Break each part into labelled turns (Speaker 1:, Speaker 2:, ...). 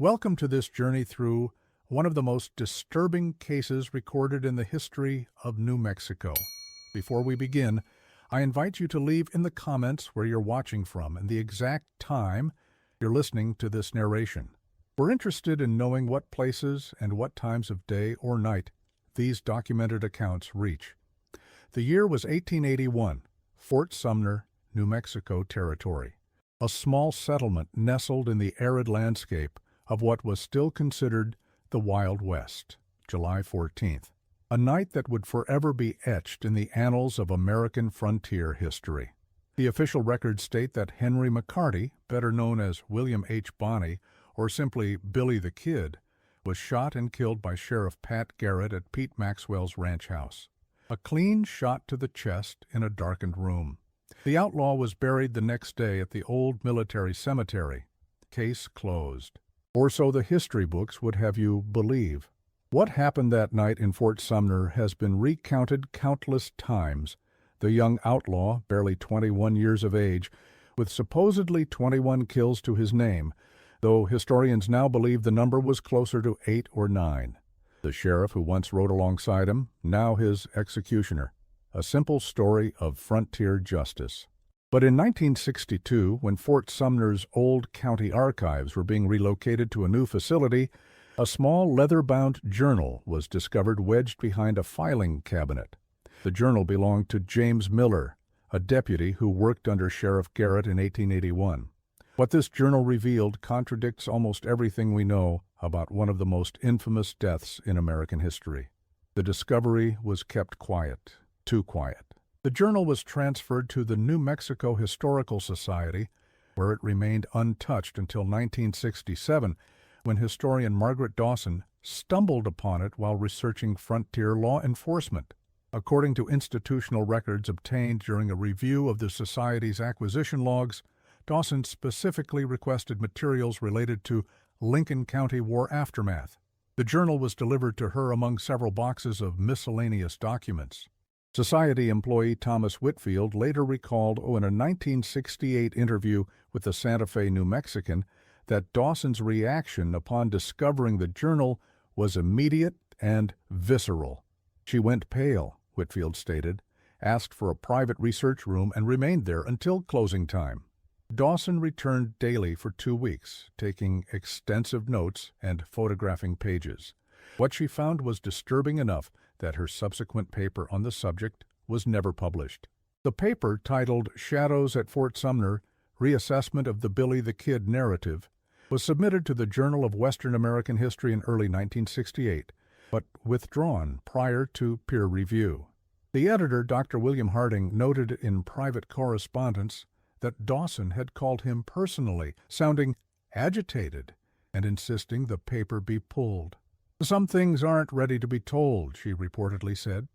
Speaker 1: Welcome to this journey through one of the most disturbing cases recorded in the history of New Mexico. Before we begin, I invite you to leave in the comments where you're watching from and the exact time you're listening to this narration. We're interested in knowing what places and what times of day or night these documented accounts reach. The year was 1881, Fort Sumner, New Mexico Territory, a small settlement nestled in the arid landscape of what was still considered the Wild West. July 14th, a night that would forever be etched in the annals of American frontier history. The official records state that Henry Macabre, better known as William H. Bonney, or simply Billy the Kid, was shot and killed by Sheriff Pat Garrett at Pete Maxwell's ranch house. A clean shot to the chest in a darkened room. The outlaw was buried the next day at the old military cemetery. Case closed. Or so the history books would have you believe. What happened that night in Fort Sumner has been recounted countless times. The young outlaw, barely 21 years of age, with supposedly 21 kills to his name, though historians now believe the number was closer to 8 or 9. The sheriff who once rode alongside him, now his executioner. A simple story of frontier justice. But in 1962, when Fort Sumner's old county archives were being relocated to a new facility, a small leather-bound journal was discovered wedged behind a filing cabinet. The journal belonged to James Miller, a deputy who worked under Sheriff Garrett in 1881. What this journal revealed contradicts almost everything we know about one of the most infamous deaths in American history. The discovery was kept quiet, too quiet. The journal was transferred to the New Mexico Historical Society, where it remained untouched until 1967, when historian Margaret Dawson stumbled upon it while researching frontier law enforcement. According to institutional records obtained during a review of the Society's acquisition logs, Dawson specifically requested materials related to Lincoln County War aftermath. The journal was delivered to her among several boxes of miscellaneous documents. Society employee Thomas Whitfield later recalled in a 1968 interview with the Santa Fe New Mexican that Dawson's reaction upon discovering the journal was immediate and visceral. She went pale, Whitfield stated, asked for a private research room, and remained there until closing time. Dawson returned daily for 2 weeks, taking extensive notes and photographing pages. What she found was disturbing enough that her subsequent paper on the subject was never published. The paper, titled Shadows at Fort Sumner, Reassessment of the Billy the Kid Narrative, was submitted to the Journal of Western American History in early 1968, but withdrawn prior to peer review. The editor, Dr. William Harding, noted in private correspondence that Dawson had called him personally, sounding agitated and insisting the paper be pulled. "Some things aren't ready to be told," she reportedly said.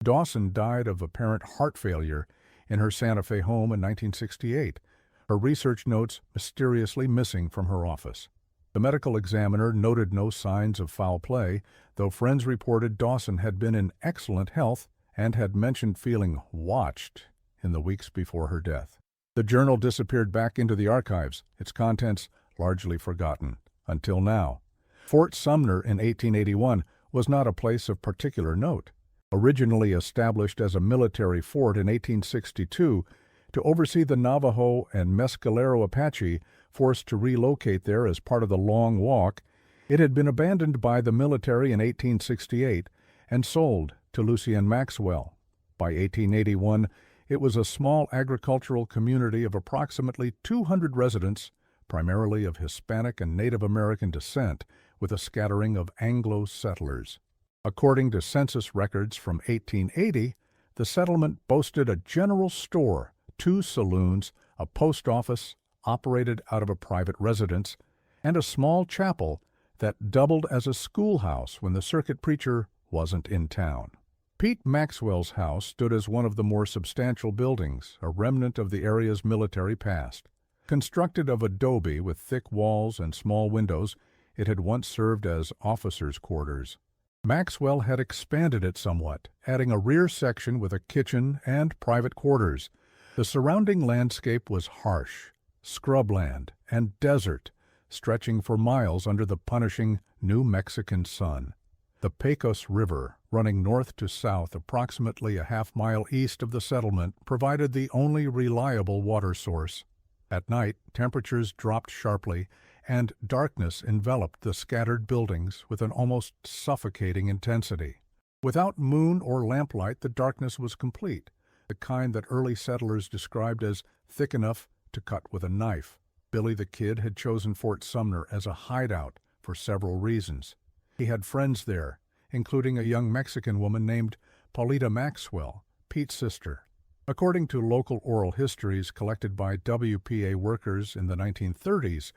Speaker 1: Dawson died of apparent heart failure in her Santa Fe home in 1968, her research notes mysteriously missing from her office. The medical examiner noted no signs of foul play, though friends reported Dawson had been in excellent health and had mentioned feeling watched in the weeks before her death. The journal disappeared back into the archives, its contents largely forgotten, until now. Fort Sumner in 1881 was not a place of particular note. Originally established as a military fort in 1862 to oversee the Navajo and Mescalero Apache forced to relocate there as part of the Long Walk, it had been abandoned by the military in 1868 and sold to Lucien Maxwell. By 1881, it was a small agricultural community of approximately 200 residents, primarily of Hispanic and Native American descent, with a scattering of Anglo settlers. According to census records from 1880, the settlement boasted a general store, 2 saloons, a post office operated out of a private residence, and a small chapel that doubled as a schoolhouse when the circuit preacher wasn't in town. Pete Maxwell's house stood as one of the more substantial buildings, a remnant of the area's military past. Constructed of adobe with thick walls and small windows, it had once served as officers' quarters. Maxwell had expanded it somewhat, adding a rear section with a kitchen and private quarters. The surrounding landscape was harsh, scrubland, and desert, stretching for miles under the punishing New Mexican sun. The Pecos River, running north to south approximately a half-mile east of the settlement, provided the only reliable water source. At night, temperatures dropped sharply, and darkness enveloped the scattered buildings with an almost suffocating intensity. Without moon or lamplight, the darkness was complete, the kind that early settlers described as thick enough to cut with a knife. Billy the Kid had chosen Fort Sumner as a hideout for several reasons. He had friends there, including a young Mexican woman named Paulita Maxwell, Pete's sister. According to local oral histories collected by WPA workers in the 1930s,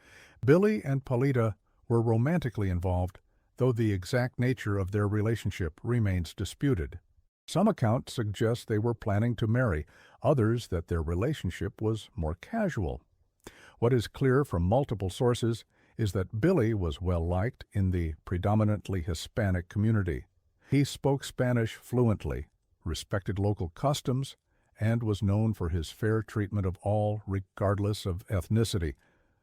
Speaker 1: Billy and Paulita were romantically involved, though the exact nature of their relationship remains disputed. Some accounts suggest they were planning to marry, others that their relationship was more casual. What is clear from multiple sources is that Billy was well-liked in the predominantly Hispanic community. He spoke Spanish fluently, respected local customs, and was known for his fair treatment of all regardless of ethnicity,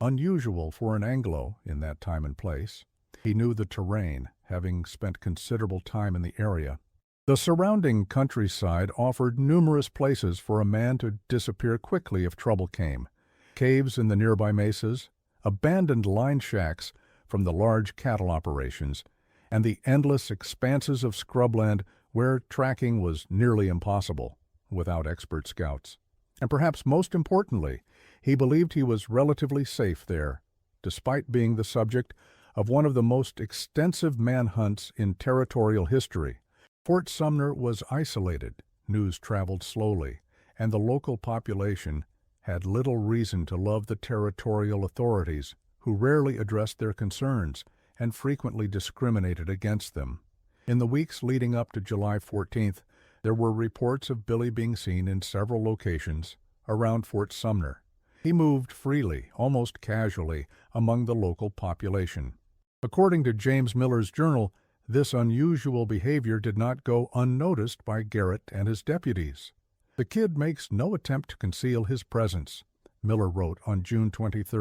Speaker 1: unusual for an Anglo in that time and place. He knew the terrain, having spent considerable time in the area. The surrounding countryside offered numerous places for a man to disappear quickly if trouble came. Caves in the nearby mesas, abandoned line shacks from the large cattle operations, and the endless expanses of scrubland where tracking was nearly impossible without expert scouts. And perhaps most importantly, he believed he was relatively safe there, despite being the subject of one of the most extensive manhunts in territorial history. Fort Sumner was isolated, news traveled slowly, and the local population had little reason to love the territorial authorities, who rarely addressed their concerns and frequently discriminated against them. In the weeks leading up to July 14th, there were reports of Billy being seen in several locations around Fort Sumner. He moved freely, almost casually, among the local population. According to James Miller's journal, this unusual behavior did not go unnoticed by Garrett and his deputies. The kid makes no attempt to conceal his presence, Miller wrote on June 23,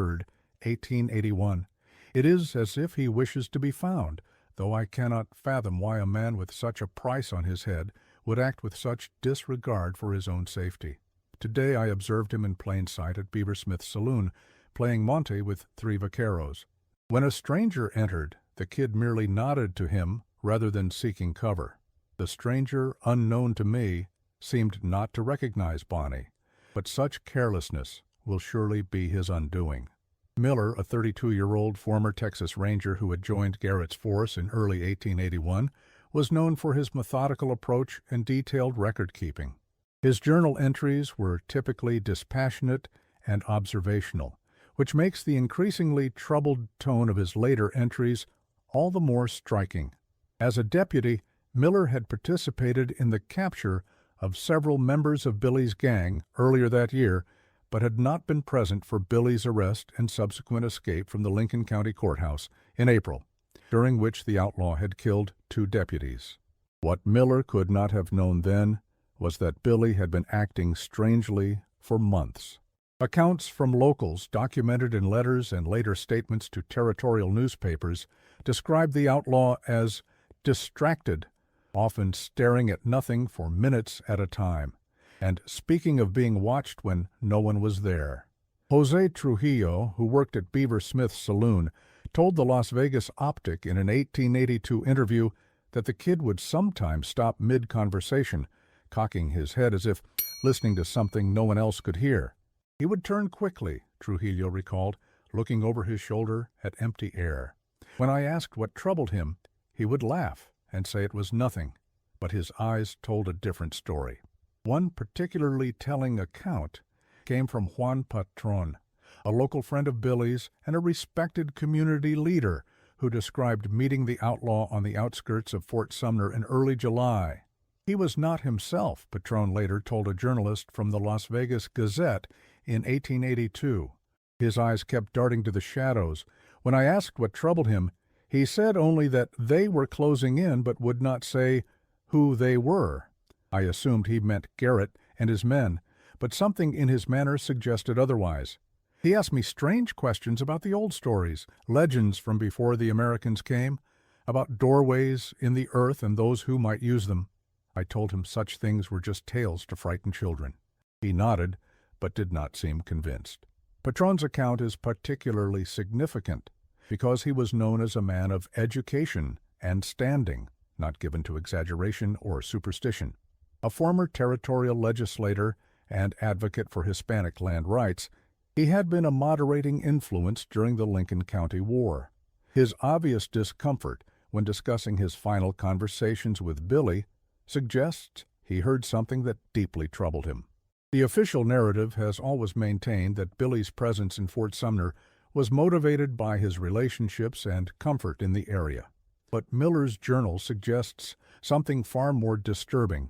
Speaker 1: 1881. It is as if he wishes to be found, though I cannot fathom why a man with such a price on his head would act with such disregard for his own safety. Today I observed him in plain sight at Beaver Smith's saloon, playing monte with 3 vaqueros. When a stranger entered, the kid merely nodded to him rather than seeking cover. The stranger, unknown to me, seemed not to recognize Bonnie, but such carelessness will surely be his undoing. Miller, a 32-year-old former Texas Ranger who had joined Garrett's force in early 1881, was known for his methodical approach and detailed record-keeping. His journal entries were typically dispassionate and observational, which makes the increasingly troubled tone of his later entries all the more striking. As a deputy, Miller had participated in the capture of several members of Billy's gang earlier that year, but had not been present for Billy's arrest and subsequent escape from the Lincoln County Courthouse in April, during which the outlaw had killed 2 deputies. What Miller could not have known then was that Billy had been acting strangely for months. Accounts from locals, documented in letters and later statements to territorial newspapers, described the outlaw as distracted, often staring at nothing for minutes at a time, and speaking of being watched when no one was there. Jose Trujillo, who worked at Beaver Smith's saloon, told the Las Vegas Optic in an 1882 interview that the kid would sometimes stop mid-conversation, cocking his head as if listening to something no one else could hear. He would turn quickly, Trujillo recalled, looking over his shoulder at empty air. When I asked what troubled him, he would laugh and say it was nothing, but his eyes told a different story. One particularly telling account came from Juan Patron, a local friend of Billy's and a respected community leader who described meeting the outlaw on the outskirts of Fort Sumner in early July. He was not himself, Patron later told a journalist from the Las Vegas Gazette in 1882. His eyes kept darting to the shadows. When I asked what troubled him, he said only that they were closing in but would not say who they were. I assumed he meant Garrett and his men, but something in his manner suggested otherwise. He asked me strange questions about the old stories, legends from before the Americans came, about doorways in the earth and those who might use them. I told him such things were just tales to frighten children. He nodded, but did not seem convinced. Patron's account is particularly significant because he was known as a man of education and standing, not given to exaggeration or superstition. A former territorial legislator and advocate for Hispanic land rights, he had been a moderating influence during the Lincoln County War. His obvious discomfort when discussing his final conversations with Billy suggests he heard something that deeply troubled him. The official narrative has always maintained that Billy's presence in Fort Sumner was motivated by his relationships and comfort in the area. But Miller's journal suggests something far more disturbing.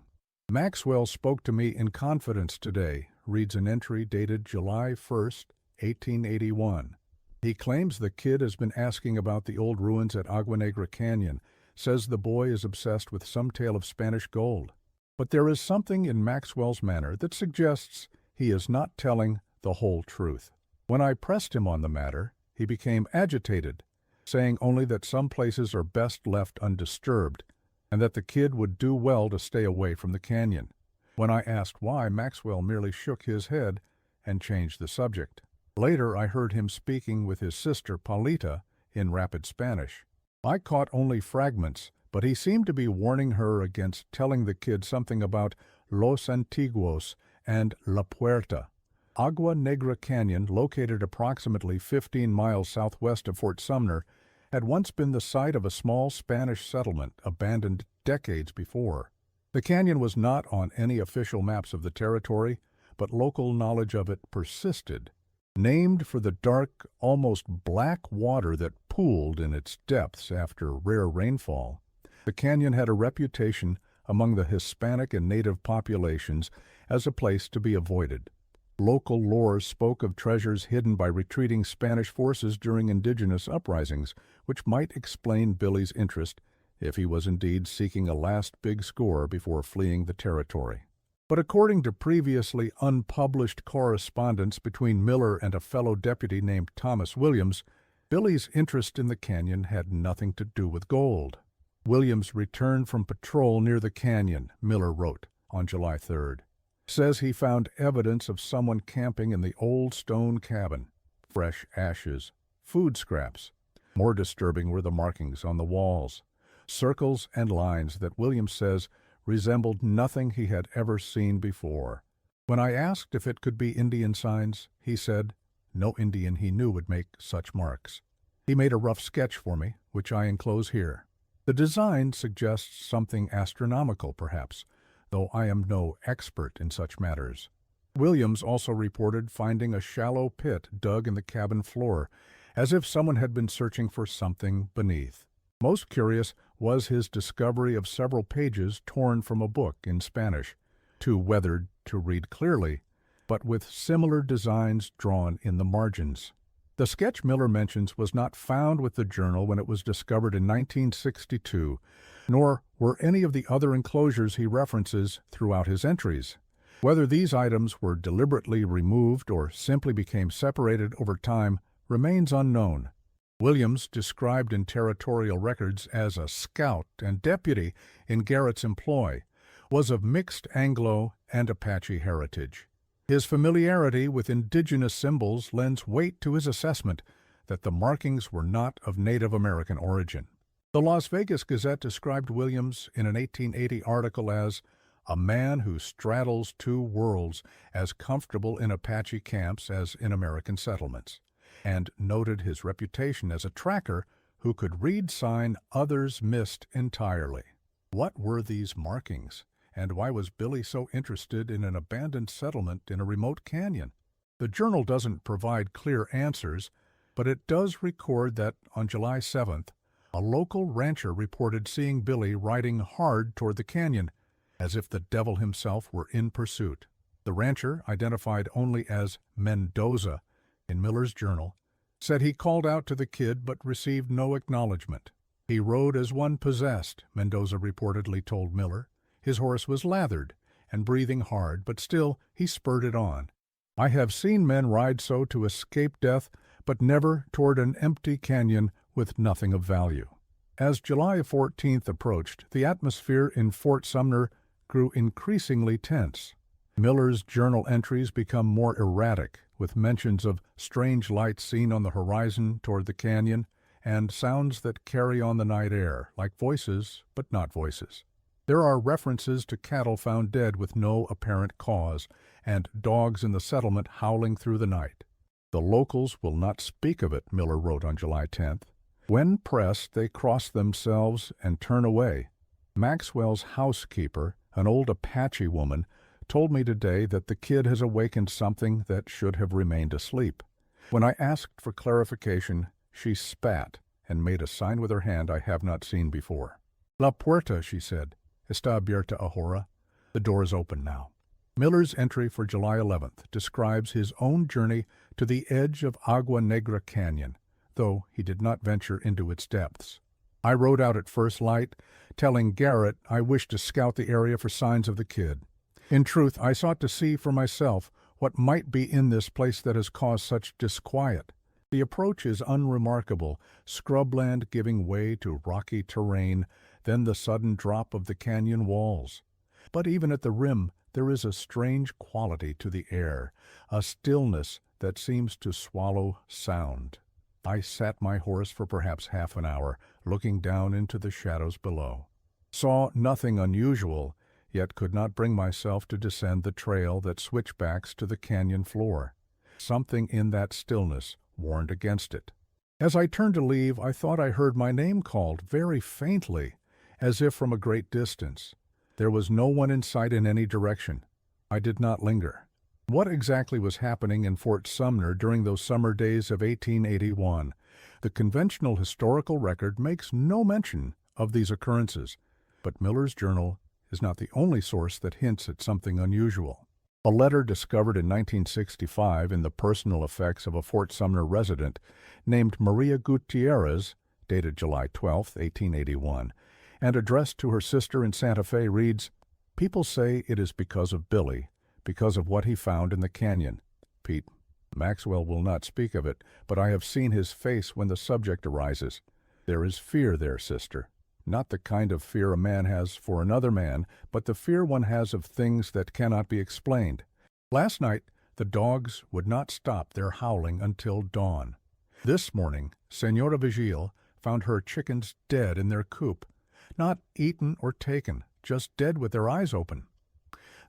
Speaker 1: "Maxwell spoke to me in confidence today," reads an entry dated July 1st, 1881. He claims the kid has been asking about the old ruins at Agua Negra Canyon, says the boy is obsessed with some tale of Spanish gold. But there is something in Maxwell's manner that suggests he is not telling the whole truth. When I pressed him on the matter, he became agitated, saying only that some places are best left undisturbed, and that the kid would do well to stay away from the canyon. When I asked why, Maxwell merely shook his head and changed the subject. Later, I heard him speaking with his sister, Paulita, in rapid Spanish. I caught only fragments, but he seemed to be warning her against telling the kid something about Los Antiguos and La Puerta. Agua Negra Canyon, located approximately 15 miles southwest of Fort Sumner, had once been the site of a small Spanish settlement abandoned decades before. The canyon was not on any official maps of the territory, but local knowledge of it persisted. Named for the dark, almost black water that pooled in its depths after rare rainfall, the canyon had a reputation among the Hispanic and native populations as a place to be avoided. Local lore spoke of treasures hidden by retreating Spanish forces during indigenous uprisings, which might explain Billy's interest if he was indeed seeking a last big score before fleeing the territory. But according to previously unpublished correspondence between Miller and a fellow deputy named Thomas Williams, Billy's interest in the canyon had nothing to do with gold. Williams returned from patrol near the canyon, Miller wrote on July 3rd. Says he found evidence of someone camping in the old stone cabin, fresh ashes, food scraps. More disturbing were the markings on the walls, circles and lines that Williams says resembled nothing he had ever seen before. When I asked if it could be Indian signs, he said no Indian he knew would make such marks. He made a rough sketch for me, which I enclose here. The design suggests something astronomical, perhaps, though I am no expert in such matters. Williams also reported finding a shallow pit dug in the cabin floor, as if someone had been searching for something beneath. Most curious was his discovery of several pages torn from a book in Spanish, too weathered to read clearly, but with similar designs drawn in the margins. The sketch Miller mentions was not found with the journal when it was discovered in 1962, nor were any of the other enclosures he references throughout his entries. Whether these items were deliberately removed or simply became separated over time remains unknown. Williams, described in territorial records as a scout and deputy in Garrett's employ, was of mixed Anglo and Apache heritage. His familiarity with indigenous symbols lends weight to his assessment that the markings were not of Native American origin. The Las Vegas Gazette described Williams in an 1880 article as a man who straddles two worlds, as comfortable in Apache camps as in American settlements, and noted his reputation as a tracker who could read sign others missed entirely. What were these markings, and why was Billy so interested in an abandoned settlement in a remote canyon? The journal doesn't provide clear answers, but it does record that on July 7th, a local rancher reported seeing Billy riding hard toward the canyon, as if the devil himself were in pursuit. The rancher, identified only as Mendoza in Miller's journal, said he called out to the kid but received no acknowledgement. He rode as one possessed, Mendoza reportedly told Miller. His horse was lathered and breathing hard, but still he spurred it on. I have seen men ride so to escape death, but never toward an empty canyon with nothing of value. As July 14th approached, the atmosphere in Fort Sumner grew increasingly tense. Miller's journal entries become more erratic, with mentions of strange lights seen on the horizon toward the canyon and sounds that carry on the night air, like voices but not voices. There are references to cattle found dead with no apparent cause, and dogs in the settlement howling through the night. The locals will not speak of it, Miller wrote on July 10th. When pressed, they cross themselves and turn away. Maxwell's housekeeper, an old Apache woman, told me today that the kid has awakened something that should have remained asleep. When I asked for clarification, she spat and made a sign with her hand I have not seen before. La puerta, she said, está abierta ahora. The door is open now. Miller's entry for July 11th describes his own journey to the edge of Agua Negra Canyon, though he did not venture into its depths. I rode out at first light, telling Garrett I wished to scout the area for signs of the kid. In truth, I sought to see for myself what might be in this place that has caused such disquiet. The approach is unremarkable, scrubland giving way to rocky terrain, then the sudden drop of the canyon walls. But even at the rim, there is a strange quality to the air, a stillness that seems to swallow sound. I sat my horse for perhaps half an hour, looking down into the shadows below. Saw nothing unusual, yet could not bring myself to descend the trail that switchbacks to the canyon floor. Something in that stillness warned against it. As I turned to leave, I thought I heard my name called very faintly, as if from a great distance. There was no one in sight in any direction. I did not linger. What exactly was happening in Fort Sumner during those summer days of 1881? The conventional historical record makes no mention of these occurrences, but Miller's journal is not the only source that hints at something unusual. A letter discovered in 1965 in the personal effects of a Fort Sumner resident named Maria Gutierrez, dated July 12, 1881, and addressed to her sister in Santa Fe reads, "People say it is because of Billy, because of what he found in the canyon. Pete, Maxwell will not speak of it, but I have seen his face when the subject arises. There is fear there, sister. Not the kind of fear a man has for another man, but the fear one has of things that cannot be explained. Last night, the dogs would not stop their howling until dawn. This morning, Senora Vigil found her chickens dead in their coop, not eaten or taken, just dead with their eyes open.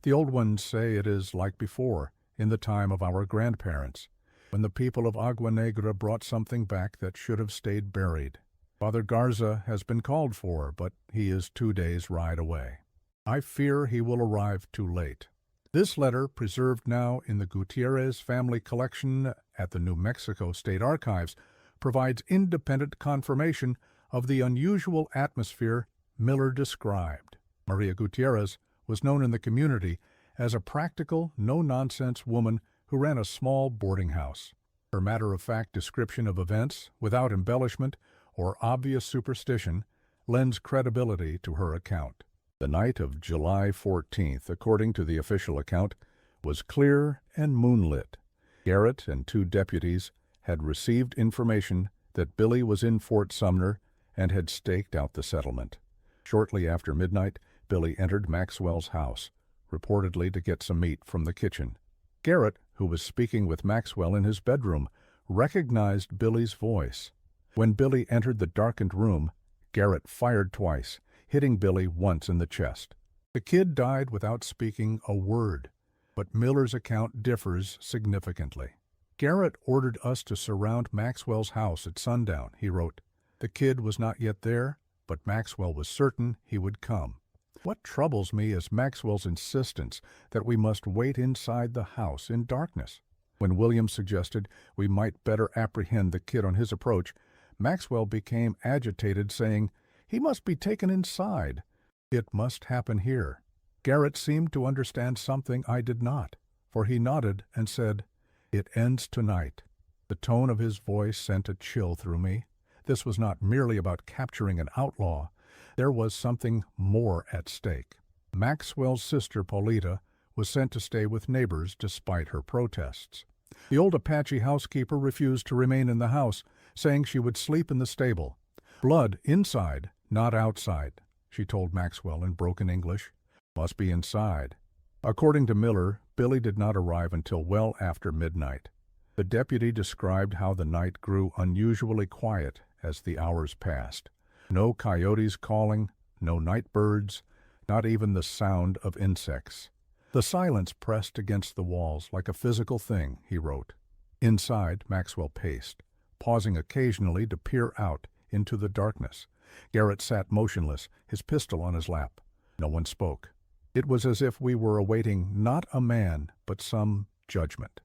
Speaker 1: The old ones say it is like before, in the time of our grandparents, when the people of Agua Negra brought something back that should have stayed buried. Father Garza has been called for, but he is 2 days' ride away. I fear he will arrive too late." This letter, preserved now in the Gutierrez family collection at the New Mexico State Archives, provides independent confirmation of the unusual atmosphere Miller described. Maria Gutierrez was known in the community as a practical, no-nonsense woman who ran a small boarding house. Her matter-of-fact description of events, without embellishment or obvious superstition, lends credibility to her account. The night of July 14th, according to the official account, was clear and moonlit. Garrett and 2 deputies had received information that Billy was in Fort Sumner and had staked out the settlement. Shortly after midnight, Billy entered Maxwell's house, reportedly to get some meat from the kitchen. Garrett, who was speaking with Maxwell in his bedroom, recognized Billy's voice. When Billy entered the darkened room, Garrett fired twice, hitting Billy once in the chest. The kid died without speaking a word, but Miller's account differs significantly. "Garrett ordered us to surround Maxwell's house at sundown," he wrote. "The kid was not yet there, but Maxwell was certain he would come. What troubles me is Maxwell's insistence that we must wait inside the house in darkness. When William suggested we might better apprehend the kid on his approach, Maxwell became agitated, saying, 'He must be taken inside. It must happen here.' Garrett seemed to understand something I did not, for he nodded and said, 'It ends tonight.' The tone of his voice sent a chill through me. This was not merely about capturing an outlaw. There was something more at stake. Maxwell's sister, Paulita, was sent to stay with neighbors despite her protests. The old Apache housekeeper refused to remain in the house, saying she would sleep in the stable. "Blood inside, not outside," she told Maxwell in broken English. "Must be inside." According to Miller, Billy did not arrive until well after midnight. The deputy described how the night grew unusually quiet as the hours passed. No coyotes calling, no night birds, not even the sound of insects. "The silence pressed against the walls like a physical thing," he wrote. Inside, Maxwell paced, pausing occasionally to peer out into the darkness. Garrett sat motionless, his pistol on his lap. No one spoke. It was as if we were awaiting not a man, but some judgment.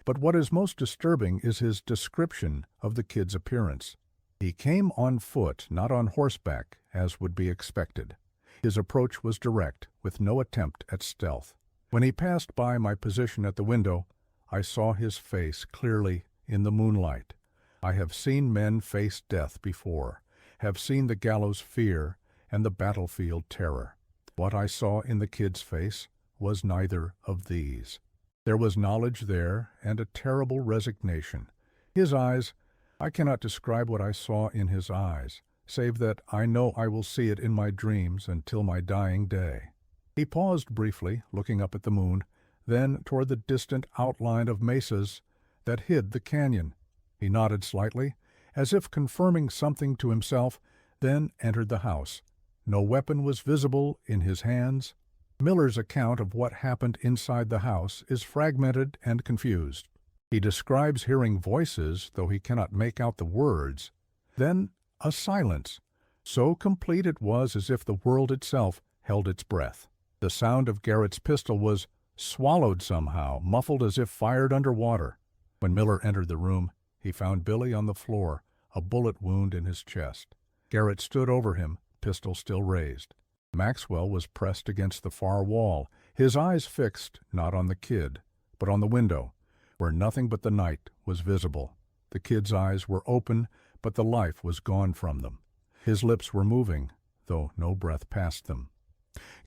Speaker 1: But what is most disturbing is his description of the kid's appearance. He came on foot, not on horseback, as would be expected. His approach was direct, with no attempt at stealth. When he passed by my position at the window, I saw his face clearly in the moonlight. I have seen men face death before, have seen the gallows fear and the battlefield terror. What I saw in the kid's face was neither of these. There was knowledge there and a terrible resignation. His eyes, I cannot describe what I saw in his eyes, save that I know I will see it in my dreams until my dying day. He paused briefly, looking up at the moon, then toward the distant outline of mesas that hid the canyon. He nodded slightly, as if confirming something to himself, then entered the house. No weapon was visible in his hands. Miller's account of what happened inside the house is fragmented and confused. He describes hearing voices, though he cannot make out the words. Then a silence, so complete it was as if the world itself held its breath. The sound of Garrett's pistol was swallowed somehow, muffled as if fired under water. When Miller entered the room, he found Billy on the floor, a bullet wound in his chest. Garrett stood over him, pistol still raised. Maxwell was pressed against the far wall, his eyes fixed not on the kid, but on the window, where nothing but the night was visible. The kid's eyes were open, but the life was gone from them. His lips were moving, though no breath passed them.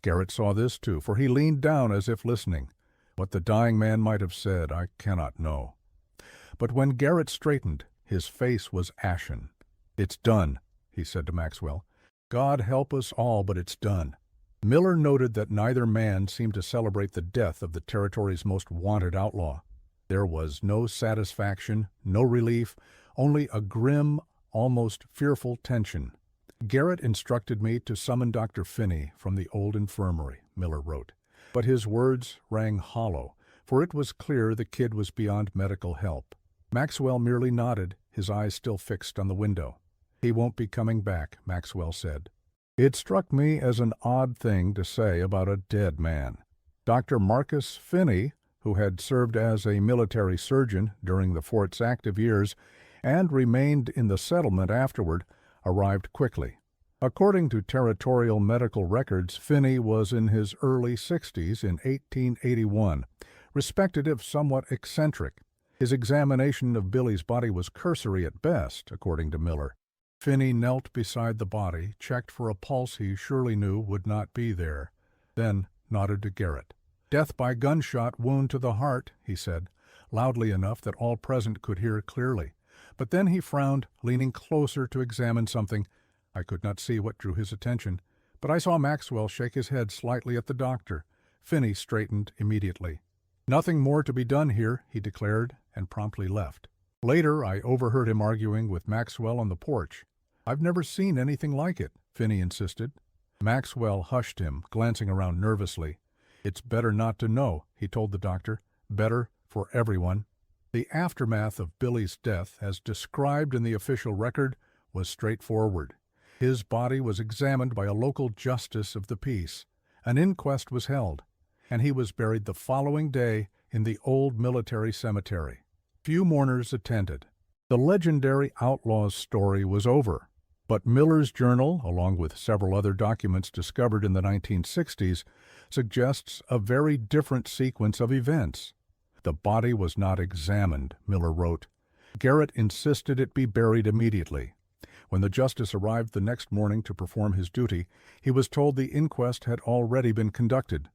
Speaker 1: Garrett saw this too, for he leaned down as if listening. What the dying man might have said, I cannot know. But when Garrett straightened, his face was ashen. "It's done," he said to Maxwell. "God help us all, but it's done." Miller noted that neither man seemed to celebrate the death of the territory's most wanted outlaw. There was no satisfaction, no relief, only a grim, almost fearful tension. "Garrett instructed me to summon Dr. Finney from the old infirmary," Miller wrote. But his words rang hollow, for it was clear the kid was beyond medical help. Maxwell merely nodded, his eyes still fixed on the window. "He won't be coming back," Maxwell said. It struck me as an odd thing to say about a dead man. Dr. Marcus Finney, who had served as a military surgeon during the fort's active years and remained in the settlement afterward, arrived quickly. According to territorial medical records, Finney was in his early 60s in 1881, respected if somewhat eccentric. His examination of Billy's body was cursory at best, according to Miller. Finney knelt beside the body, checked for a pulse he surely knew would not be there, then nodded to Garrett. "Death by gunshot wound to the heart," he said, loudly enough that all present could hear clearly. But then he frowned, leaning closer to examine something. I could not see what drew his attention, but I saw Maxwell shake his head slightly at the doctor. Finney straightened immediately. "Nothing more to be done here," he declared, and promptly left. Later, I overheard him arguing with Maxwell on the porch. "I've never seen anything like it," Finney insisted. Maxwell hushed him, glancing around nervously. "It's better not to know," he told the doctor. "Better for everyone." The aftermath of Billy's death, as described in the official record, was straightforward. His body was examined by a local justice of the peace. An inquest was held, and he was buried the following day in the old military cemetery. Few mourners attended. The legendary outlaw's story was over, but Miller's journal, along with several other documents discovered in the 1960s, suggests a very different sequence of events. The body was not examined, Miller wrote. Garrett insisted it be buried immediately. When the justice arrived the next morning to perform his duty, he was told the inquest had already been conducted.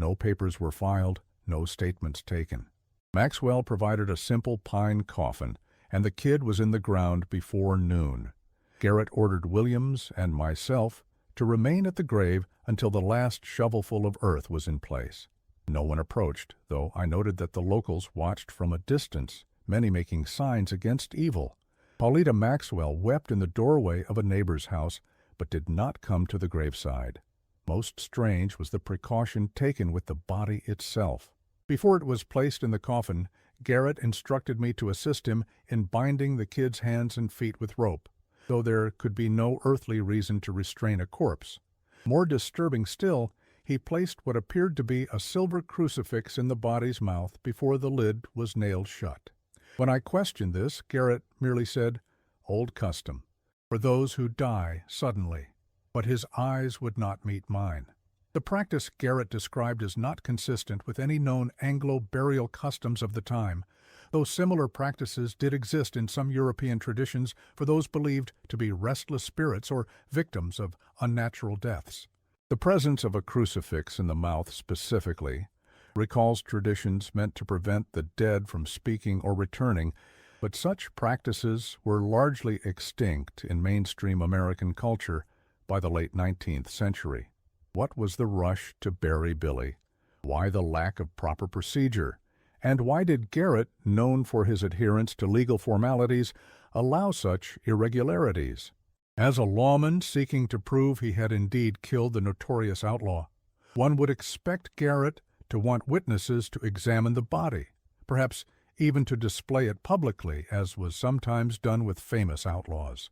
Speaker 1: No papers were filed, no statements taken. Maxwell provided a simple pine coffin, and the kid was in the ground before noon. Garrett ordered Williams and myself to remain at the grave until the last shovelful of earth was in place. No one approached, though I noted that the locals watched from a distance, many making signs against evil. Paulita Maxwell wept in the doorway of a neighbor's house, but did not come to the graveside. Most strange was the precaution taken with the body itself. Before it was placed in the coffin, Garrett instructed me to assist him in binding the kid's hands and feet with rope, though there could be no earthly reason to restrain a corpse. More disturbing still, he placed what appeared to be a silver crucifix in the body's mouth before the lid was nailed shut. When I questioned this, Garrett merely said, "Old custom, for those who die suddenly," but his eyes would not meet mine. The practice Garrett described is not consistent with any known Anglo burial customs of the time, though similar practices did exist in some European traditions for those believed to be restless spirits or victims of unnatural deaths. The presence of a crucifix in the mouth specifically recalls traditions meant to prevent the dead from speaking or returning, but such practices were largely extinct in mainstream American culture by the late 19th century. What was the rush to bury Billy? Why the lack of proper procedure? And why did Garrett, known for his adherence to legal formalities, allow such irregularities? As a lawman seeking to prove he had indeed killed the notorious outlaw, one would expect Garrett to want witnesses to examine the body, perhaps even to display it publicly, as was sometimes done with famous outlaws.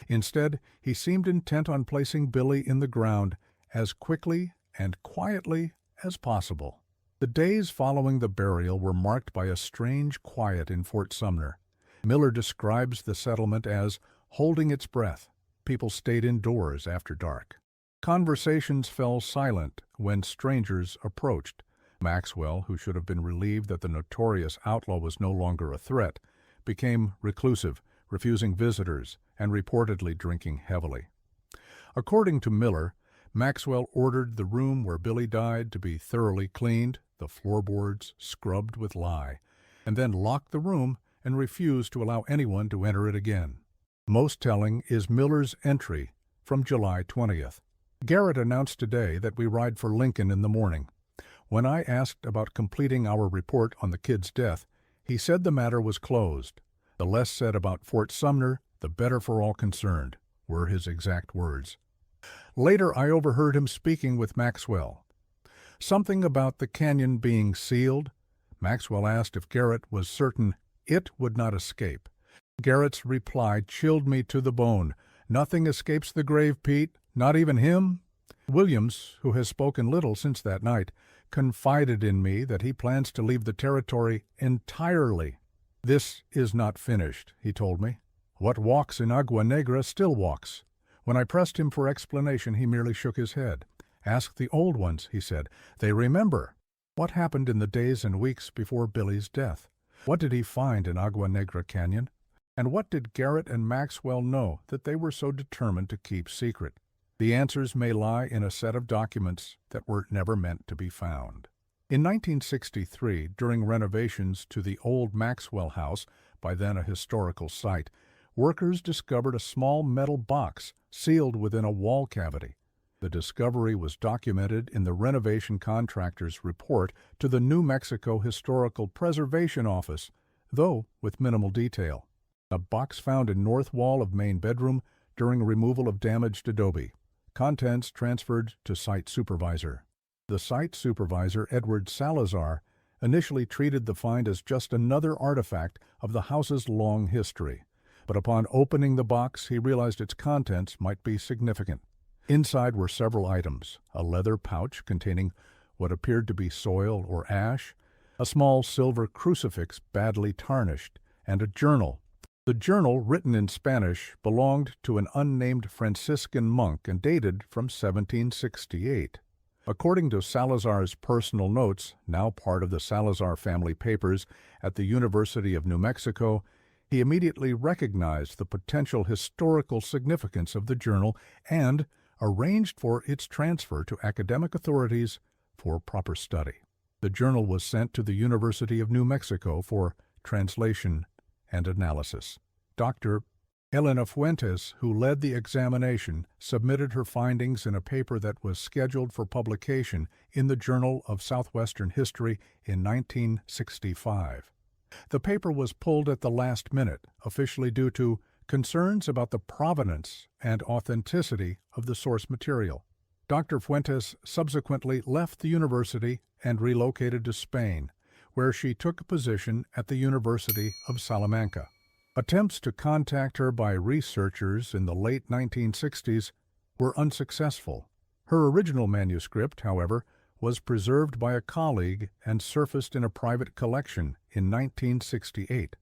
Speaker 1: Instead, he seemed intent on placing Billy in the ground as quickly and quietly as possible. The days following the burial were marked by a strange quiet in Fort Sumner. Miller describes the settlement as holding its breath. People stayed indoors after dark. Conversations fell silent when strangers approached. Maxwell, who should have been relieved that the notorious outlaw was no longer a threat, became reclusive, refusing visitors and reportedly drinking heavily. According to Miller, Maxwell ordered the room where Billy died to be thoroughly cleaned, the floorboards scrubbed with lye, and then locked the room and refused to allow anyone to enter it again. Most telling is Miller's entry from July 20th. Garrett announced today that we ride for Lincoln in the morning. When I asked about completing our report on the kid's death, he said the matter was closed. The less said about Fort Sumner, the better for all concerned, were his exact words. Later, I overheard him speaking with Maxwell. Something about the canyon being sealed. Maxwell asked if Garrett was certain it would not escape. Garrett's reply chilled me to the bone. "Nothing escapes the grave, Pete, not even him?" Williams, who has spoken little since that night, confided in me that he plans to leave the territory entirely. "This is not finished," he told me. "What walks in Agua Negra still walks." When I pressed him for explanation, he merely shook his head. "Ask the old ones," he said. "They remember. What happened in the days and weeks before Billy's death? What did he find in Agua Negra Canyon? And what did Garrett and Maxwell know that they were so determined to keep secret? The answers may lie in a set of documents that were never meant to be found." In 1963, during renovations to the old Maxwell House, by then a historical site, workers discovered a small metal box sealed within a wall cavity. The discovery was documented in the renovation contractor's report to the New Mexico Historical Preservation Office, though with minimal detail. A box found in north wall of main bedroom during removal of damaged adobe. Contents transferred to site supervisor. The site supervisor, Edward Salazar, initially treated the find as just another artifact of the house's long history. But upon opening the box, he realized its contents might be significant. Inside were several items: a leather pouch containing what appeared to be soil or ash, a small silver crucifix badly tarnished, and a journal. The journal, written in Spanish, belonged to an unnamed Franciscan monk and dated from 1768. According to Salazar's personal notes, now part of the Salazar family papers at the University of New Mexico, he immediately recognized the potential historical significance of the journal and arranged for its transfer to academic authorities for proper study. The journal was sent to the University of New Mexico for translation and analysis. Dr. Elena Fuentes, who led the examination, submitted her findings in a paper that was scheduled for publication in the Journal of Southwestern History in 1965. The paper was pulled at the last minute, officially due to concerns about the provenance and authenticity of the source material. Dr. Fuentes subsequently left the university and relocated to Spain, where she took a position at the University of Salamanca. Attempts to contact her by researchers in the late 1960s were unsuccessful. Her original manuscript, however, was preserved by a colleague and surfaced in a private collection in 1968.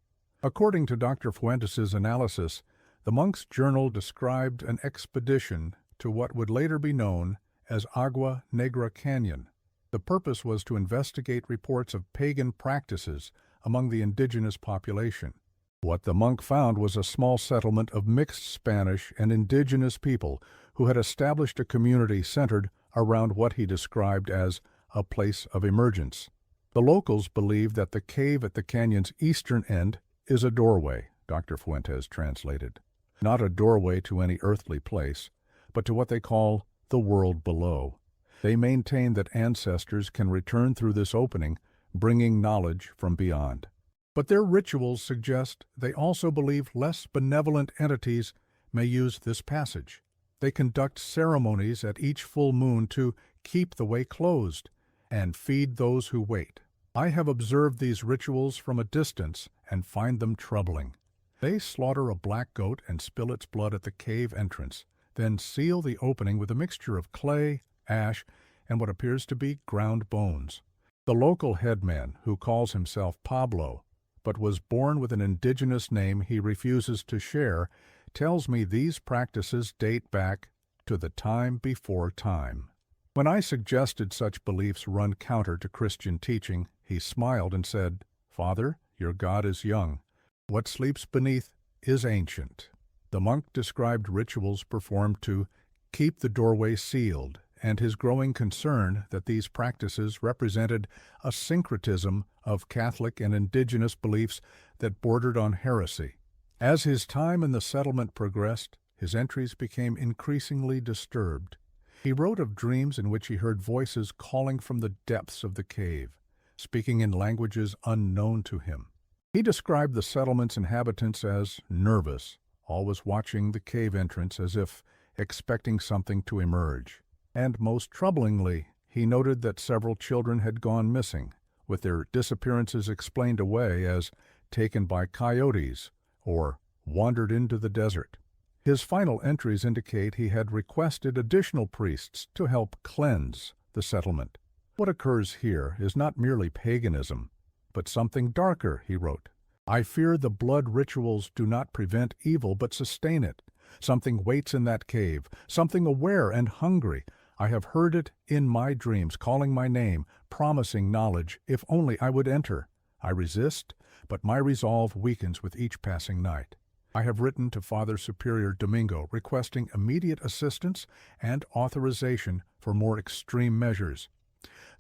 Speaker 1: According to Dr. Fuentes' analysis, the monk's journal described an expedition to what would later be known as Agua Negra Canyon. The purpose was to investigate reports of pagan practices among the indigenous population. What the monk found was a small settlement of mixed Spanish and indigenous people who had established a community centered around what he described as a place of emergence. The locals believe that the cave at the canyon's eastern end is a doorway, Dr. Fuentes translated. Not a doorway to any earthly place, but to what they call the world below. They maintain that ancestors can return through this opening, bringing knowledge from beyond. But their rituals suggest they also believe less benevolent entities may use this passage. They conduct ceremonies at each full moon to keep the way closed and feed those who wait. I have observed these rituals from a distance and find them troubling. They slaughter a black goat and spill its blood at the cave entrance, then seal the opening with a mixture of clay, ash, and what appears to be ground bones. The local headman, who calls himself Pablo, but was born with an indigenous name he refuses to share, tells me these practices date back to the time before time. When I suggested such beliefs run counter to Christian teaching, he smiled and said, "Father, your God is young. What sleeps beneath is ancient." The monk described rituals performed to keep the doorway sealed, and his growing concern that these practices represented a syncretism of Catholic and indigenous beliefs that bordered on heresy. As his time in the settlement progressed, his entries became increasingly disturbed. He wrote of dreams in which he heard voices calling from the depths of the cave, speaking in languages unknown to him. He described the settlement's inhabitants as nervous, always watching the cave entrance as if expecting something to emerge. And most troublingly, he noted that several children had gone missing, with their disappearances explained away as taken by coyotes or wandered into the desert. His final entries indicate he had requested additional priests to help cleanse the settlement. What occurs here is not merely paganism, but something darker, he wrote. I fear the blood rituals do not prevent evil but sustain it. Something waits in that cave, something aware and hungry. I have heard it in my dreams, calling my name, promising knowledge, if only I would enter. I resist, but my resolve weakens with each passing night. I have written to Father Superior Domingo requesting immediate assistance and authorization for more extreme measures.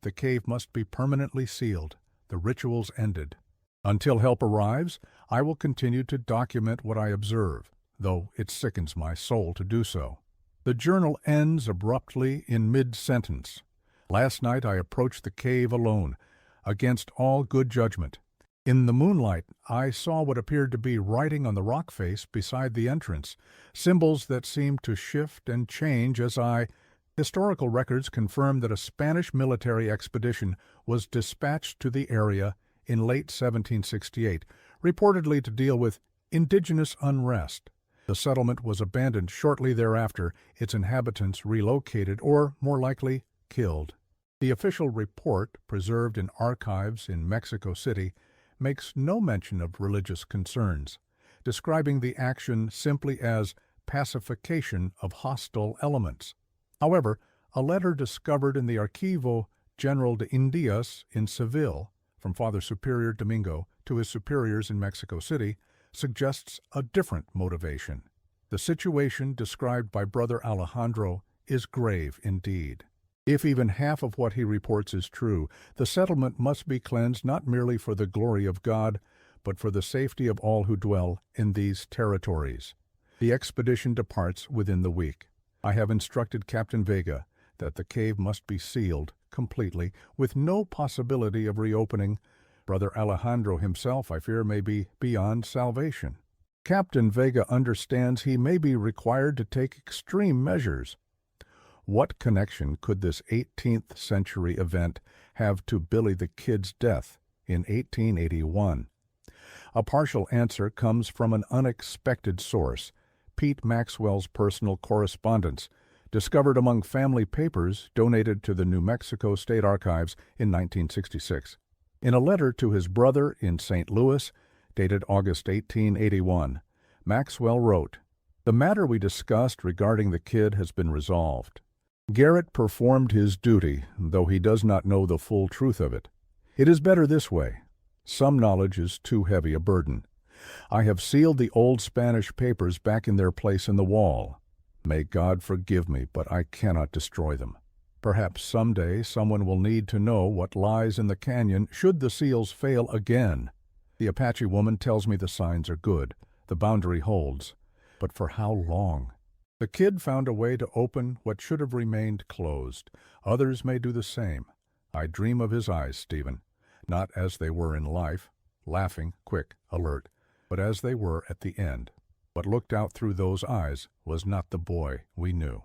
Speaker 1: The cave must be permanently sealed, the rituals ended. Until help arrives, I will continue to document what I observe, though it sickens my soul to do so. The journal ends abruptly in mid-sentence. Last night I approached the cave alone, against all good judgment. In the moonlight, I saw what appeared to be writing on the rock face beside the entrance, symbols that seemed to shift and change as Historical records confirm that a Spanish military expedition was dispatched to the area in late 1768, reportedly to deal with indigenous unrest. The settlement was abandoned shortly thereafter, its inhabitants relocated or, more likely, killed. The official report, preserved in archives in Mexico City, makes no mention of religious concerns, describing the action simply as pacification of hostile elements. However, a letter discovered in the Archivo General de Indias in Seville from Father Superior Domingo to his superiors in Mexico City suggests a different motivation. The situation described by Brother Alejandro is grave indeed. If even half of what he reports is true, the settlement must be cleansed not merely for the glory of God, but for the safety of all who dwell in these territories. The expedition departs within the week. I have instructed Captain Vega that the cave must be sealed completely, with no possibility of reopening. Brother Alejandro himself, I fear, may be beyond salvation. Captain Vega understands he may be required to take extreme measures. What connection could this 18th century event have to Billy the Kid's death in 1881? A partial answer comes from an unexpected source, Pete Maxwell's personal correspondence, discovered among family papers donated to the New Mexico State Archives in 1966. In a letter to his brother in St. Louis, dated August 1881, Maxwell wrote, "The matter we discussed regarding the kid has been resolved. Garrett performed his duty, though he does not know the full truth of it. It is better this way. Some knowledge is too heavy a burden. I have sealed the old Spanish papers back in their place in the wall. May God forgive me, but I cannot destroy them. Perhaps someday someone will need to know what lies in the canyon should the seals fail again. The Apache woman tells me the signs are good, the boundary holds. But for how long? The kid found a way to open what should have remained closed. Others may do the same. I dream of his eyes, Stephen, not as they were in life, laughing, quick, alert, but as they were at the end. What looked out through those eyes was not the boy we knew."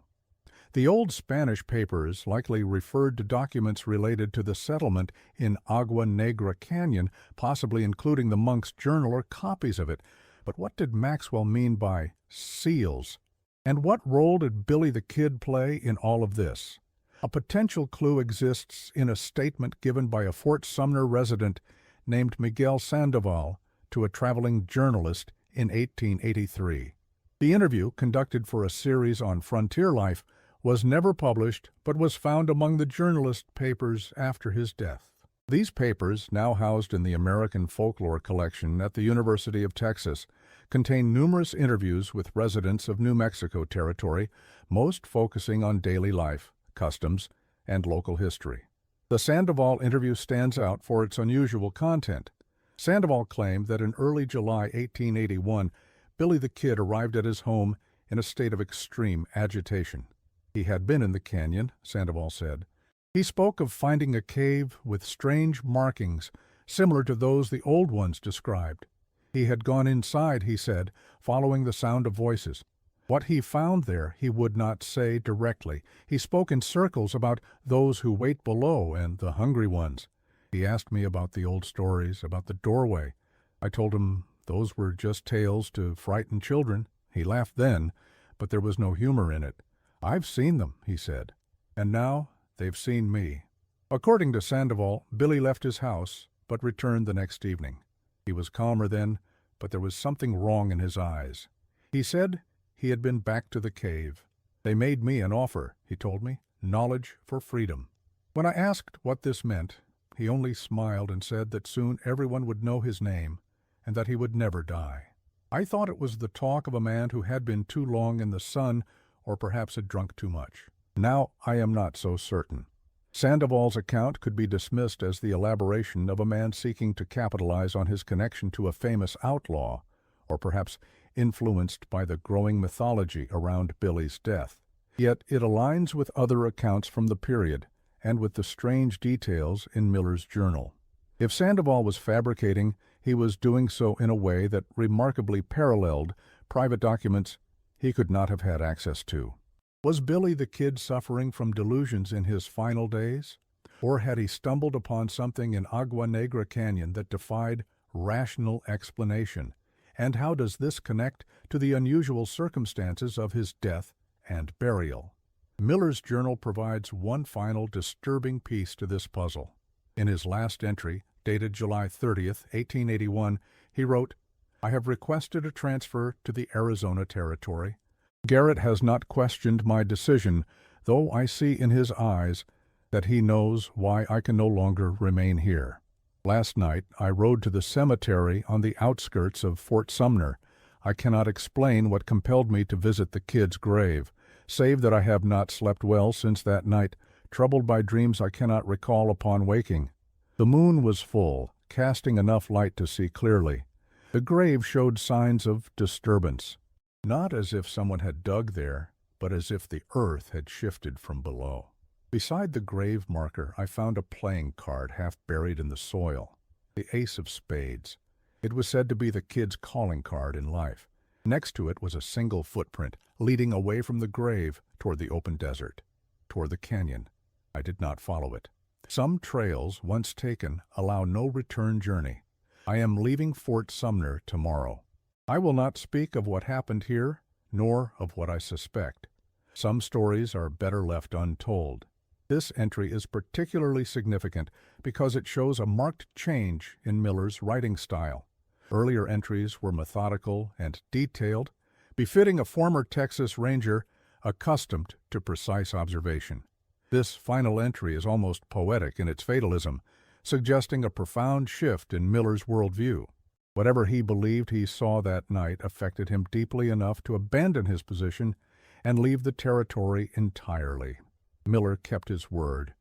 Speaker 1: The old Spanish papers likely referred to documents related to the settlement in Agua Negra Canyon, possibly including the monk's journal or copies of it. But what did Maxwell mean by seals? And what role did Billy the Kid play in all of this? A potential clue exists in a statement given by a Fort Sumner resident named Miguel Sandoval to a traveling journalist in 1883. The interview, conducted for a series on frontier life, was never published but was found among the journalist's papers after his death. These papers, now housed in the American Folklore Collection at the University of Texas, contain numerous interviews with residents of New Mexico Territory, most focusing on daily life, customs, and local history. The Sandoval interview stands out for its unusual content. Sandoval claimed that in early July 1881, Billy the Kid arrived at his home in a state of extreme agitation. He had been in the canyon, Sandoval said. He spoke of finding a cave with strange markings, similar to those the old ones described. He had gone inside, he said, following the sound of voices. What he found there he would not say directly. He spoke in circles about those who wait below and the hungry ones. He asked me about the old stories, about the doorway. I told him those were just tales to frighten children. He laughed then, but there was no humor in it. "I've seen them," he said, "and now they've seen me." According to Sandoval, Billy left his house, but returned the next evening. He was calmer then, but there was something wrong in his eyes. He said he had been back to the cave. "They made me an offer," he told me, "knowledge for freedom." When I asked what this meant, he only smiled and said that soon everyone would know his name and that he would never die. I thought it was the talk of a man who had been too long in the sun or perhaps had drunk too much. Now I am not so certain. Sandoval's account could be dismissed as the elaboration of a man seeking to capitalize on his connection to a famous outlaw, or perhaps influenced by the growing mythology around Billy's death. Yet it aligns with other accounts from the period and with the strange details in Miller's journal. If Sandoval was fabricating, he was doing so in a way that remarkably paralleled private documents he could not have had access to. Was Billy the Kid suffering from delusions in his final days? Or had he stumbled upon something in Agua Negra Canyon that defied rational explanation? And how does this connect to the unusual circumstances of his death and burial? Miller's journal provides one final disturbing piece to this puzzle. In his last entry, dated July 30th, 1881, he wrote, "I have requested a transfer to the Arizona Territory. Garrett has not questioned my decision, though I see in his eyes that he knows why I can no longer remain here. Last night I rode to the cemetery on the outskirts of Fort Sumner. I cannot explain what compelled me to visit the kid's grave, save that I have not slept well since that night, troubled by dreams I cannot recall upon waking. The moon was full, casting enough light to see clearly. The grave showed signs of disturbance, not as if someone had dug there, but as if the earth had shifted from below. Beside the grave marker, I found a playing card half buried in the soil, the ace of spades. It was said to be the kid's calling card in life. Next to it was a single footprint, leading away from the grave toward the open desert, toward the canyon. I did not follow it. Some trails, once taken, allow no return journey. I am leaving Fort Sumner tomorrow. I will not speak of what happened here, nor of what I suspect. Some stories are better left untold. This entry is particularly significant because it shows a marked change in Miller's writing style. Earlier entries were methodical and detailed, befitting a former Texas Ranger accustomed to precise observation. This final entry is almost poetic in its fatalism, suggesting a profound shift in Miller's worldview. Whatever he believed he saw that night affected him deeply enough to abandon his position and leave the territory entirely. Miller kept his word.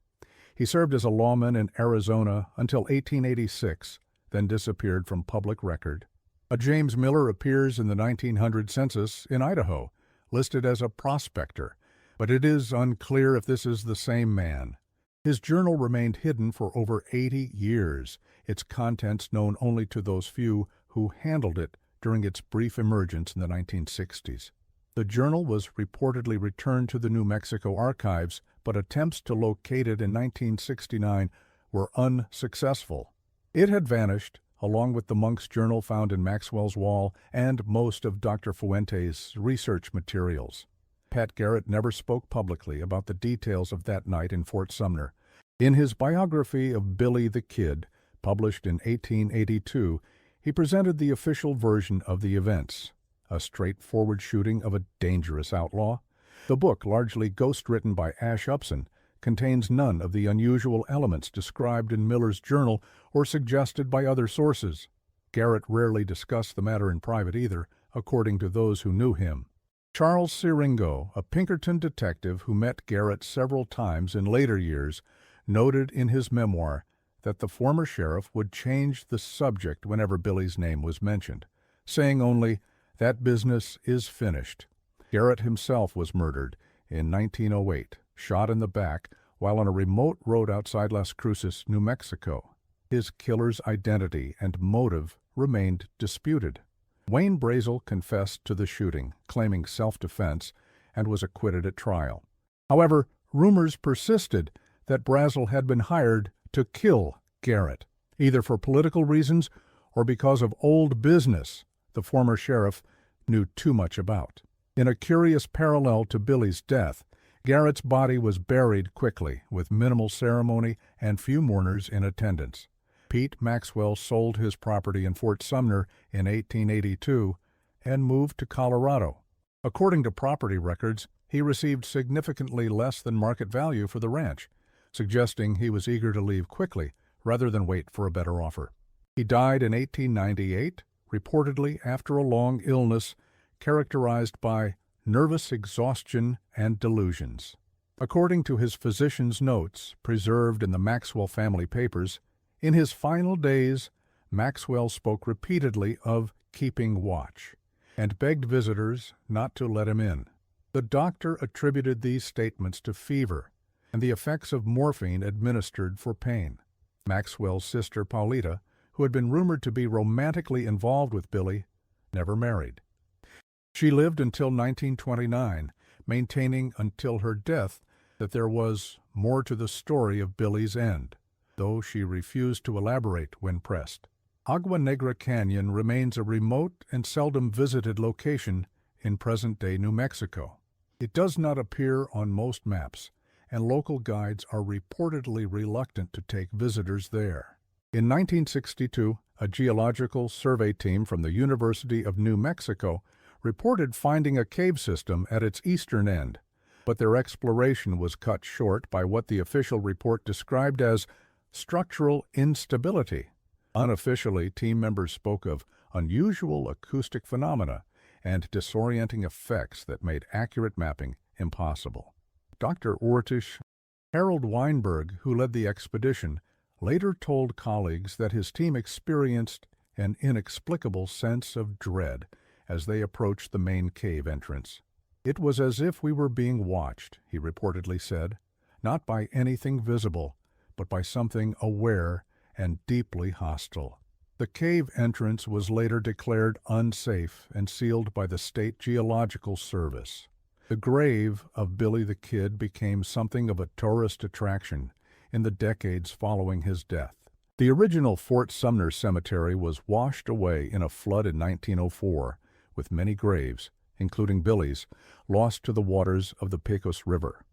Speaker 1: He served as a lawman in Arizona until 1886, then disappeared from public record. A James Miller appears in the 1900 census in Idaho, listed as a prospector, but it is unclear if this is the same man. His journal remained hidden for over 80 years, its contents known only to those few who handled it during its brief emergence in the 1960s. The journal was reportedly returned to the New Mexico archives, but attempts to locate it in 1969 were unsuccessful. It had vanished, along with the monk's journal found in Maxwell's wall and most of Dr. Fuente's research materials. Pat Garrett never spoke publicly about the details of that night in Fort Sumner. In his biography of Billy the Kid, published in 1882, he presented the official version of the events, a straightforward shooting of a dangerous outlaw. The book, largely ghost-written by Ash Upson, contains none of the unusual elements described in Miller's journal or suggested by other sources. Garrett rarely discussed the matter in private either, according to those who knew him. Charles Siringo, a Pinkerton detective who met Garrett several times in later years, noted in his memoir that the former sheriff would change the subject whenever Billy's name was mentioned, saying only, "That business is finished." Garrett himself was murdered in 1908, shot in the back while on a remote road outside Las Cruces, New Mexico. His killer's identity and motive remained disputed. Wayne Brazel confessed to the shooting, claiming self-defense, and was acquitted at trial. However, rumors persisted that Brazel had been hired to kill Garrett, either for political reasons or because of old business the former sheriff knew too much about. In a curious parallel to Billy's death, Garrett's body was buried quickly, with minimal ceremony and few mourners in attendance. Pete Maxwell sold his property in Fort Sumner in 1882 and moved to Colorado. According to property records, he received significantly less than market value for the ranch, suggesting he was eager to leave quickly rather than wait for a better offer. He died in 1898, reportedly after a long illness characterized by nervous exhaustion and delusions. According to his physician's notes, preserved in the Maxwell family papers, in his final days, Maxwell spoke repeatedly of keeping watch and begged visitors not to let him in. The doctor attributed these statements to fever and the effects of morphine administered for pain. Maxwell's sister Paulita, who had been rumored to be romantically involved with Billy, never married. She lived until 1929, maintaining until her death that there was more to the story of Billy's end, though she refused to elaborate when pressed. Agua Negra Canyon remains a remote and seldom visited location in present-day New Mexico. It does not appear on most maps, and local guides are reportedly reluctant to take visitors there. In 1962, a geological survey team from the University of New Mexico reported finding a cave system at its eastern end, but their exploration was cut short by what the official report described as structural instability. Unofficially, team members spoke of unusual acoustic phenomena and disorienting effects that made accurate mapping impossible. Dr. Ortish Harold Weinberg, who led the expedition, later told colleagues that his team experienced an inexplicable sense of dread as they approached the main cave entrance. "It was as if we were being watched," he reportedly said, "not by anything visible, but by something aware and deeply hostile." The cave entrance was later declared unsafe and sealed by the State Geological Service. The grave of Billy the Kid became something of a tourist attraction in the decades following his death. The original Fort Sumner Cemetery was washed away in a flood in 1904, with many graves, including Billy's, lost to the waters of the Pecos River.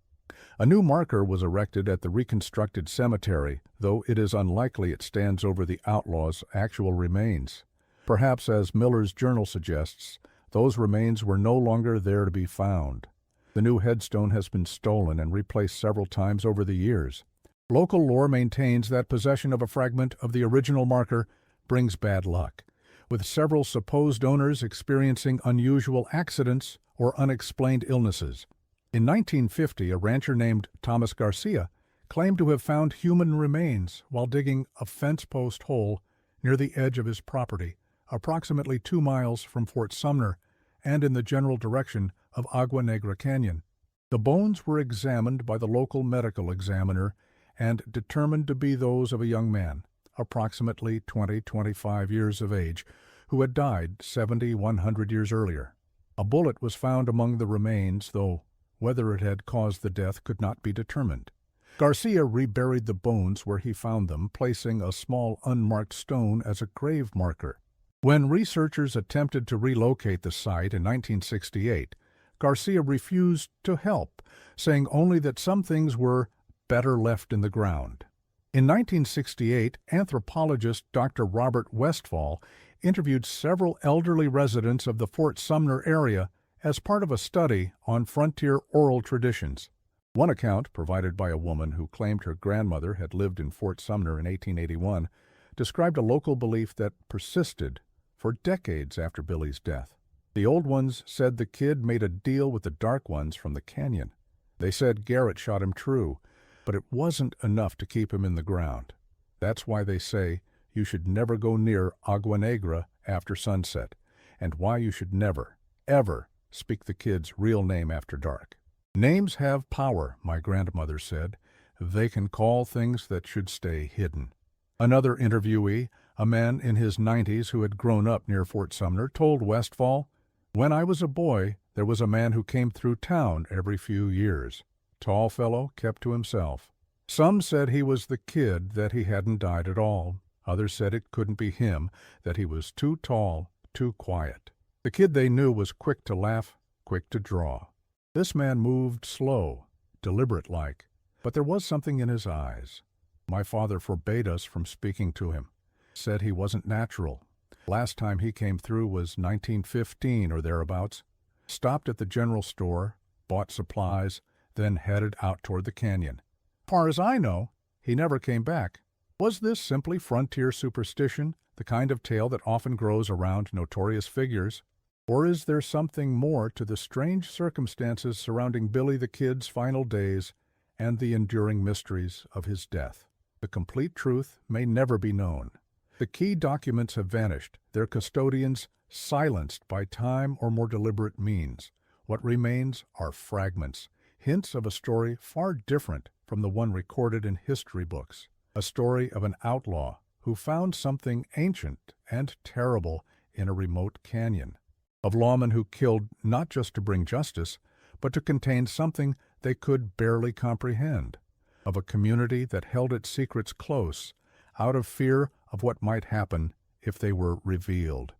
Speaker 1: A new marker was erected at the reconstructed cemetery, though it is unlikely it stands over the outlaw's actual remains. Perhaps, as Miller's journal suggests, those remains were no longer there to be found. The new headstone has been stolen and replaced several times over the years. Local lore maintains that possession of a fragment of the original marker brings bad luck, with several supposed owners experiencing unusual accidents or unexplained illnesses. In 1950, a rancher named Thomas Garcia claimed to have found human remains while digging a fence post hole near the edge of his property, approximately 2 miles from Fort Sumner and in the general direction of Agua Negra Canyon. The bones were examined by the local medical examiner and determined to be those of a young man, approximately 20-25 years of age, who had died 70-100 years earlier. A bullet was found among the remains, though whether it had caused the death could not be determined. Garcia reburied the bones where he found them, placing a small unmarked stone as a grave marker. When researchers attempted to relocate the site in 1968, Garcia refused to help, saying only that some things were better left in the ground. In 1968, anthropologist Dr. Robert Westphal interviewed several elderly residents of the Fort Sumner area as part of a study on frontier oral traditions. One account, provided by a woman who claimed her grandmother had lived in Fort Sumner in 1881, described a local belief that persisted for decades after Billy's death. The old ones said the kid made a deal with the dark ones from the canyon. They said Garrett shot him true, but it wasn't enough to keep him in the ground. That's why they say you should never go near Agua Negra after sunset, and why you should never, ever speak the kid's real name after dark. "Names have power," my grandmother said. "They can call things that should stay hidden." Another interviewee, a man in his 90s who had grown up near Fort Sumner, told Westphal, "When I was a boy, there was a man who came through town every few years. Tall fellow, kept to himself. Some said he was the kid, that he hadn't died at all. Others said it couldn't be him, that he was too tall, too quiet. The kid they knew was quick to laugh, quick to draw. This man moved slow, deliberate-like, but there was something in his eyes. My father forbade us from speaking to him, said he wasn't natural. Last time he came through was 1915 or thereabouts. Stopped at the general store, bought supplies, then headed out toward the canyon. Far as I know, he never came back. Was this simply frontier superstition, the kind of tale that often grows around notorious figures? Or is there something more to the strange circumstances surrounding Billy the Kid's final days and the enduring mysteries of his death? The complete truth may never be known. The key documents have vanished, their custodians silenced by time or more deliberate means. What remains are fragments, hints of a story far different from the one recorded in history books, a story of an outlaw who found something ancient and terrible in a remote canyon, of lawmen who killed not just to bring justice, but to contain something they could barely comprehend, of a community that held its secrets close, out of fear of what might happen if they were revealed.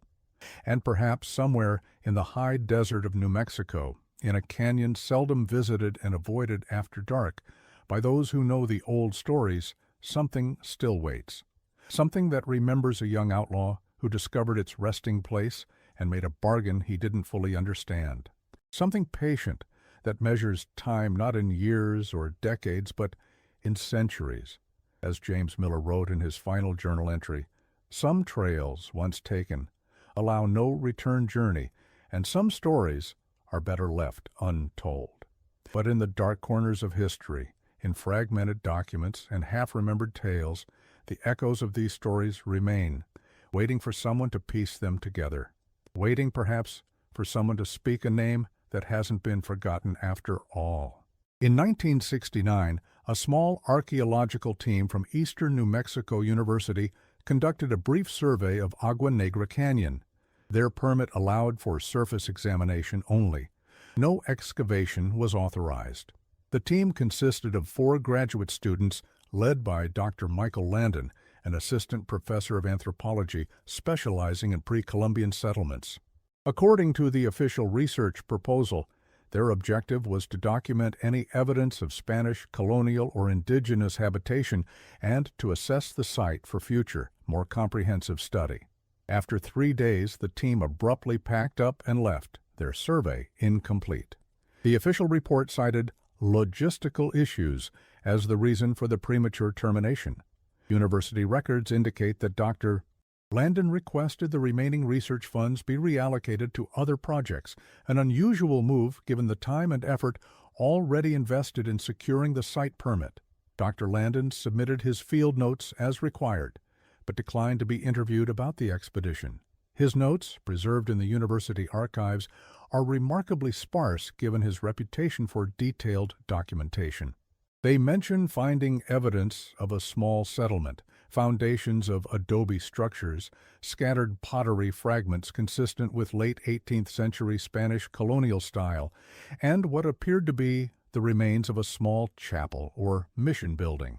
Speaker 1: And perhaps somewhere in the high desert of New Mexico, in a canyon seldom visited and avoided after dark by those who know the old stories, something still waits. Something that remembers a young outlaw who discovered its resting place and made a bargain he didn't fully understand. Something patient that measures time not in years or decades, but in centuries. As James Miller wrote in his final journal entry, "Some trails, once taken, allow no return journey, and some stories are better left untold." But in the dark corners of history, In fragmented documents and half-remembered tales, the echoes of these stories remain, waiting for someone to piece them together, waiting perhaps for someone to speak a name that hasn't been forgotten after all. In 1969, a small archaeological team from Eastern New Mexico University conducted a brief survey of Agua Negra Canyon. Their permit allowed for surface examination only. No excavation was authorized. The team consisted of 4 graduate students led by Dr. Michael Landon, an assistant professor of anthropology specializing in pre-Columbian settlements. According to the official research proposal, their objective was to document any evidence of Spanish colonial or indigenous habitation and to assess the site for future, more comprehensive study. After 3 days, the team abruptly packed up and left, their survey incomplete. The official report cited logistical issues as the reason for the premature termination. University records indicate that Dr. Landon requested the remaining research funds be reallocated to other projects, an unusual move given the time and effort already invested in securing the site permit. Dr. Landon submitted his field notes as required, but declined to be interviewed about the expedition. His notes, preserved in the university archives, are remarkably sparse given his reputation for detailed documentation. They mention finding evidence of a small settlement, foundations of adobe structures, scattered pottery fragments consistent with late 18th century Spanish colonial style, and what appeared to be the remains of a small chapel or mission building.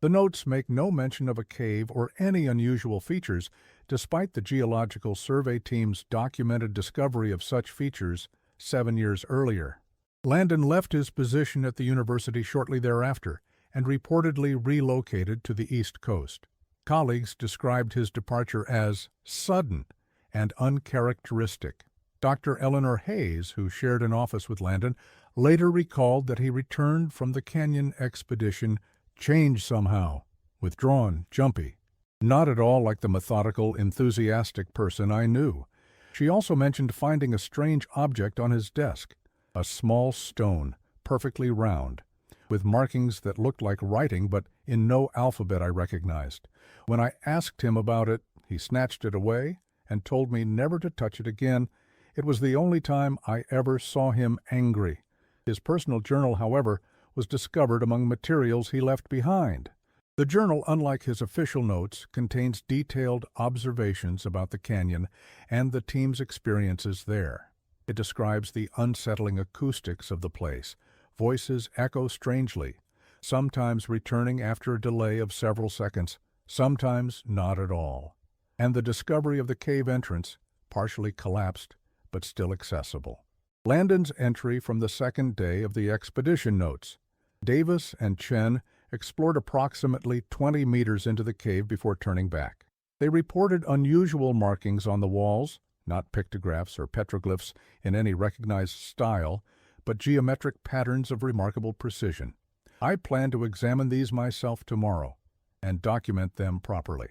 Speaker 1: The notes make no mention of a cave or any unusual features, despite the Geological Survey team's documented discovery of such features 7 years earlier. Landon left his position at the university shortly thereafter and reportedly relocated to the East Coast. Colleagues described his departure as sudden and uncharacteristic. Dr. Eleanor Hayes, who shared an office with Landon, later recalled that he returned from the canyon expedition changed somehow, withdrawn, jumpy, not at all like the methodical, enthusiastic person I knew. She also mentioned finding a strange object on his desk, a small stone, perfectly round, with markings that looked like writing but in no alphabet I recognized. When I asked him about it, he snatched it away and told me never to touch it again. It was the only time I ever saw him angry. His personal journal, however, was discovered among materials he left behind. The journal, unlike his official notes, contains detailed observations about the canyon and the team's experiences there. It describes the unsettling acoustics of the place. Voices echo strangely, sometimes returning after a delay of several seconds, sometimes not at all. And the discovery of the cave entrance, partially collapsed but still accessible. Landon's entry from the second day of the expedition notes. Davis and Chen explored approximately 20 meters into the cave before turning back. They reported unusual markings on the walls, not pictographs or petroglyphs in any recognized style, but geometric patterns of remarkable precision. I plan to examine these myself tomorrow and document them properly.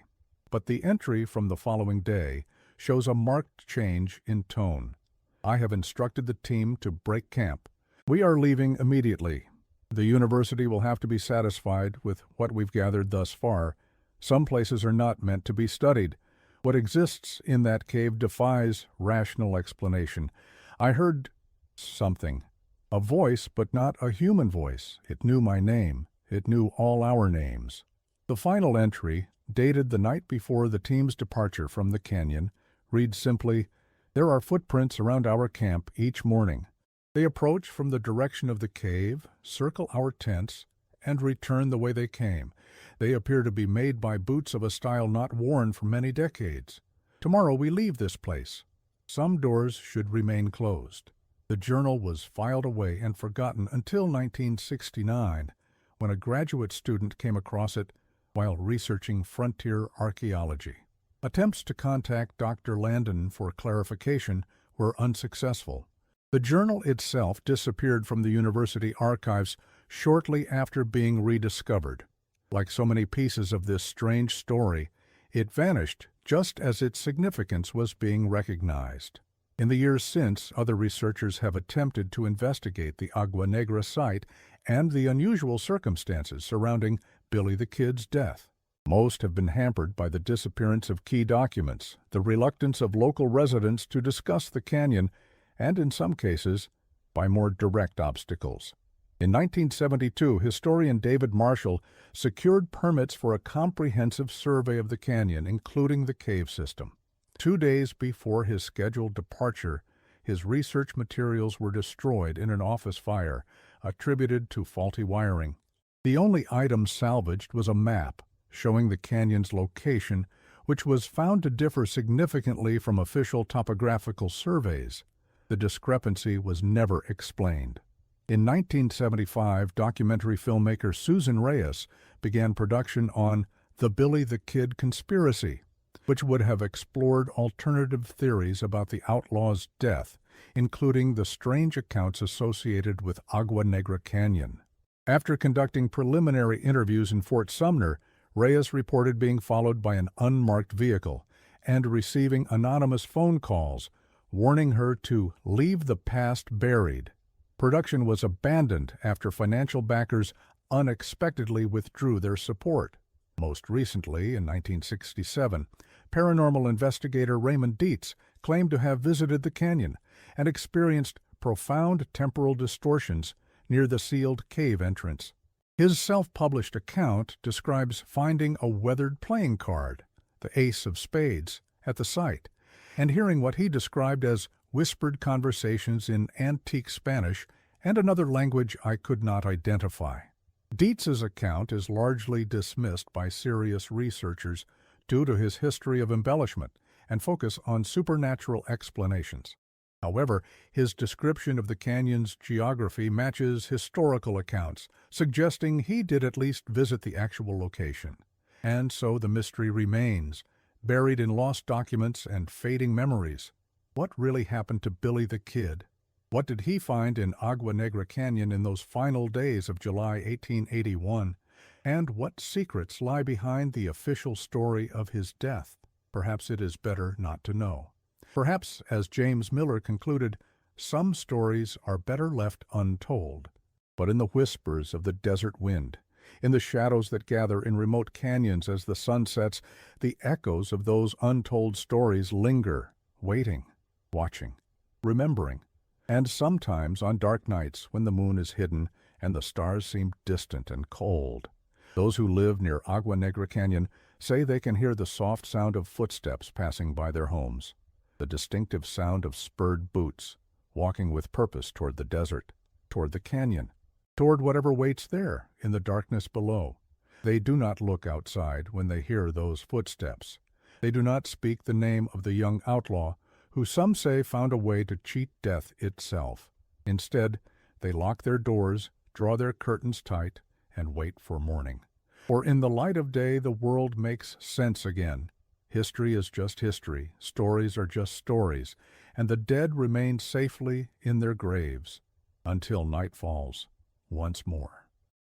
Speaker 1: But the entry from the following day shows a marked change in tone. I have instructed the team to break camp. We are leaving immediately. The university will have to be satisfied with what we've gathered thus far. Some places are not meant to be studied. What exists in that cave defies rational explanation. I heard something. A voice, but not a human voice. It knew my name. It knew all our names. The final entry, dated the night before the team's departure from the canyon, reads simply, "There are footprints around our camp each morning. They approach from the direction of the cave, circle our tents, and return the way they came. They appear to be made by boots of a style not worn for many decades. Tomorrow we leave this place. Some doors should remain closed." The journal was filed away and forgotten until 1969, when a graduate student came across it while researching frontier archaeology. Attempts to contact Dr. Landon for clarification were unsuccessful. The journal itself disappeared from the university archives shortly after being rediscovered. Like so many pieces of this strange story, it vanished just as its significance was being recognized. In the years since, other researchers have attempted to investigate the Agua Negra site and the unusual circumstances surrounding Billy the Kid's death. Most have been hampered by the disappearance of key documents, the reluctance of local residents to discuss the canyon, and in some cases, by more direct obstacles. In 1972, historian David Marshall secured permits for a comprehensive survey of the canyon, including the cave system. 2 days before his scheduled departure, his research materials were destroyed in an office fire, attributed to faulty wiring. The only item salvaged was a map showing the canyon's location, which was found to differ significantly from official topographical surveys. The discrepancy was never explained. In 1975, documentary filmmaker Susan Reyes began production on The Billy the Kid Conspiracy, which would have explored alternative theories about the outlaw's death, including the strange accounts associated with Agua Negra Canyon. After conducting preliminary interviews in Fort Sumner, Reyes reported being followed by an unmarked vehicle and receiving anonymous phone calls warning her to leave the past buried. Production was abandoned after financial backers unexpectedly withdrew their support. Most recently, in 1967, paranormal investigator Raymond Dietz claimed to have visited the canyon and experienced profound temporal distortions near the sealed cave entrance. His self-published account describes finding a weathered playing card, the ace of spades, at the site, and hearing what he described as whispered conversations in antique Spanish and another language I could not identify. Dietz's account is largely dismissed by serious researchers due to his history of embellishment and focus on supernatural explanations. However, his description of the canyon's geography matches historical accounts, suggesting he did at least visit the actual location. And so the mystery remains, buried in lost documents and fading memories. What really happened to Billy the Kid? What did he find in Agua Negra Canyon in those final days of July 1881? And what secrets lie behind the official story of his death? Perhaps it is better not to know. Perhaps, as James Miller concluded, some stories are better left untold. But in the whispers of the desert wind, in the shadows that gather in remote canyons as the sun sets, the echoes of those untold stories linger, waiting, watching, remembering. And sometimes on dark nights when the moon is hidden and the stars seem distant and cold, those who live near Agua Negra Canyon say they can hear the soft sound of footsteps passing by their homes, the distinctive sound of spurred boots, walking with purpose toward the desert, toward the canyon, toward whatever waits there in the darkness below. They do not look outside when they hear those footsteps. They do not speak the name of the young outlaw who some say found a way to cheat death itself. Instead, they lock their doors, draw their curtains tight, and wait for morning. For in the light of day the world makes sense again. History is just history, stories are just stories, and the dead remain safely in their graves until night falls once more.